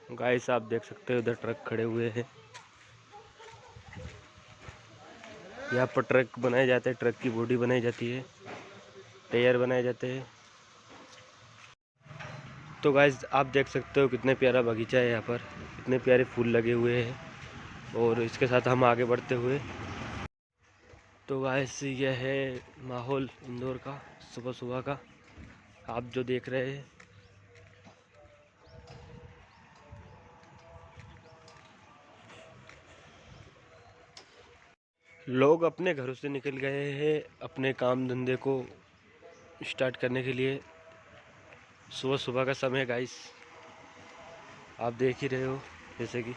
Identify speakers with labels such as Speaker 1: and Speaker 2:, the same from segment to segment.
Speaker 1: Guys आप देख सकते हो उधर ट्रक खड़े हुए हैं। यहाँ पर ट्रक बनाए जाते हैं, ट्रक की बॉडी बनाई जाती है, टायर बनाए जाते हैं। तो गाइस आप देख सकते हो कितने प्यारा बगीचा है, यहाँ पर कितने प्यारे फूल लगे हुए हैं। और इसके साथ हम आगे बढ़ते हुए, तो गाइस यह है माहौल इंदौर का सुबह सुबह का, आप जो देख रहे हैं। लोग अपने घरों से निकल गए हैं अपने काम धंधे को स्टार्ट करने के लिए। सुबह सुबह का समय गाइस आप देख ही रहे हो, जैसे कि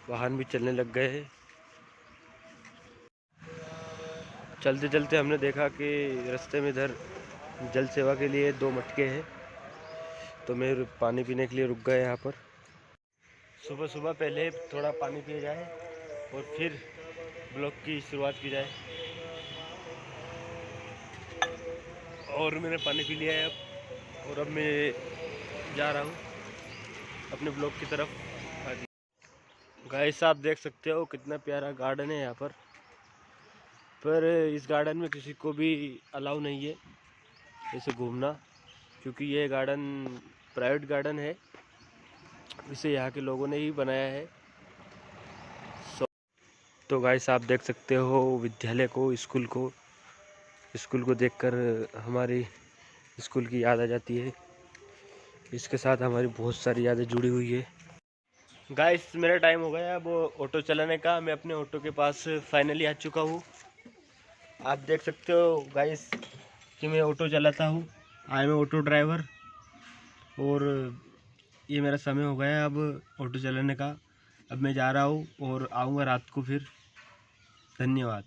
Speaker 1: वाहन भी चलने लग गए हैं। चलते चलते हमने देखा कि रास्ते में इधर जल सेवा के लिए 2 मटके हैं, तो मैं पानी पीने के लिए रुक गया यहाँ पर। सुबह सुबह पहले थोड़ा पानी पिया जाए और फिर ब्लॉग की शुरुआत की जाए। और मैंने पानी पी लिया है अब, और अब मैं जा रहा हूँ अपने ब्लॉग की तरफ। गाइस आप देख सकते हो कितना प्यारा गार्डन है यहाँ पर इस गार्डन में किसी को भी अलाउ नहीं है ऐसे घूमना, क्योंकि ये गार्डन प्राइवेट गार्डन है, इसे यहाँ के लोगों ने ही बनाया है। तो गाइस आप देख सकते हो विद्यालय को, स्कूल को देखकर हमारी स्कूल की याद आ जाती है। इसके साथ हमारी बहुत सारी यादें जुड़ी हुई है। गाइस मेरा टाइम हो गया अब ऑटो चलाने का, मैं अपने ऑटो के पास फाइनली आ चुका हूँ। आप देख सकते हो गाइस कि मैं ऑटो चलाता हूँ, आई एम ऑटो ड्राइवर। और ये मेरा समय हो गया अब ऑटो चलाने का। अब मैं जा रहा हूँ और आऊँगा रात को फिर। धन्यवाद।